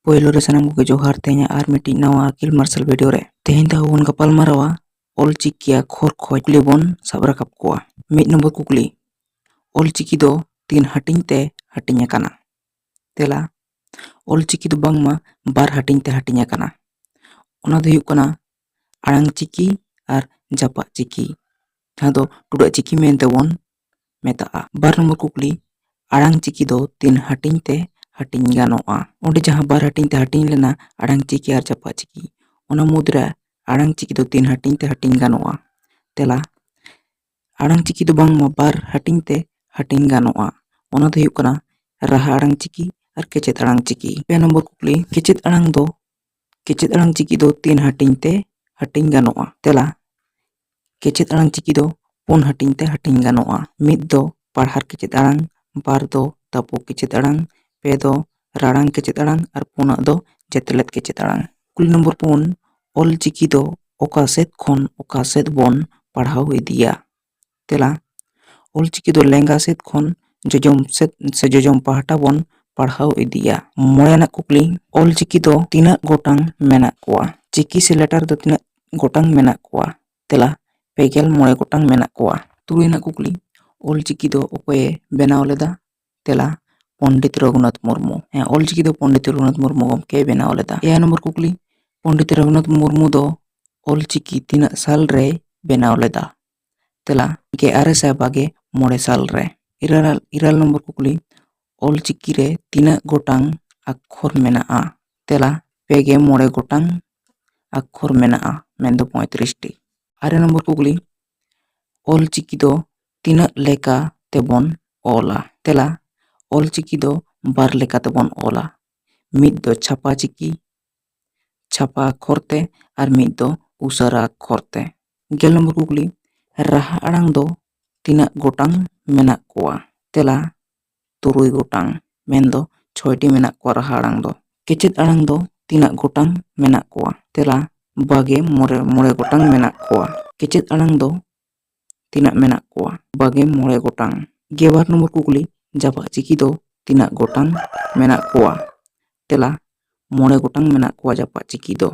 पहिलो रे सानाम को जोहार तेहना आर मिट्टी नवा अकिल मार्शल वीडियो रे तेहन दा बन गपाल मारावा ऑलचिकी खोर खोज कुकली बन साब राकाब कोआ। मिद नंबर कुकली ऑलचिकी दो तीन हाटिंग ते हाटिंग आकाना। तेला ऑलचिकी दो बांगमा बार हाटिंग ते हाटिंग आकाना। ओना दो हुयुग कना आड़ांग चिकी आर जापा चिकी जहां दो टुडा चिकी मेनते बन मेताआ। बार नंबर कुकली आड़ांग चिकी दो तीन हाटिंग ते हाटिंग गानोआ। ओंडे जहां बार हाटिंग ते हाटिंग लेना आड़ांग चिकी आर जापा चिकी ओना मुद्रा आड़ांग चिकी दो तीन हाटिंग ते हाटिंग गानोआ। तेला आड़ांग चिकी दो बांगमा बार हाटिंग ते हाटिंग गानोआ। ओना दो हुयुग कना राहा आड़ांग चिकी आर केचेत आड़ांग चिकी। पे नंबर कुकली केचेत आड़ांग चिकी दो तीन हाटिंग ते हाटिंग गानोआ। तेला केचेत आड़ांग चिकी दो पुन हाटिंग ते हाटिंग गानोआ। मिद दो पाढ़ार केचेत आड़ांग, बार दो तापो केचेत आड़ांग, पे दो राड़ांग केचेत आड़ांग आर पुना दो जेतलेत केचेत आड़ांग। कुली नंबर पुन ऑलचिकी दो ओका सेद खन ओका सेद बन पढ़ाव इदिया। तेला ऑलचिकी दो लेंगा सेद खन जोजम सेद से जोजम पाहटा बन पढ़ाव इदिया। मोड़ेना कुकली ऑलचिकी दो तीना गोटांग मेना कोआ। चिकी से लेटर दो तीना गोटांग मेना कोआ। तेला पेगेल मोड़े गोटांग मेना कोआ। तुरुयना कुकली ऑलचिकी दो ओकोये बेनाव लेदा। तेला पंडित रघुनाथ मुर्मू। ऑलचिकी दो पंडित रघुनाथ मुर्मू गमके बेनाव लेदा। एया नंबर कुकली पंडित रघुनाथ मुर्मू दो ऑलचिकी तीना साल रे बेनाव लेदा। तेला के आरेसा बागे मोड़े साल रे। इराल नंबर कुकली ऑलचिकी रे तीना गोटांग अक्षर मेनाआ। तेला पेगे मोड़े गोटांग अक्षर मेनाआ मेनदो 35 टी। आरे नंबर कुकली ऑलचिकी दो तीना लेका तेबन ओला। तेला ऑलचिकी दो बार लेका तेबन ओला। मिद दो छापा चिकी छापा अक्षर ते आर मिद दो उसारा अक्षर ते। गेल नंबर कुकली राहा आड़ांग दो तीना गोटांग मेना कोआ। तेला तुरुई गोटांग मेनदो 6 टी मेना कोआ राहा आड़ांग दो। केचेत आड़ांग दो तीना गोटांग मेना कोआ। तेला बागे मोड़े गोटांग मेना कोआ। केचेत आड़ांग दो तीना मेना कोआ बागे मोड़े गोटांग। गेबार नंबर कुकली जापा चिकी दो तीना गोटांग मेना कोआ। तेला मोड़े गोटांग मेना कोआ जापा चिकी दो।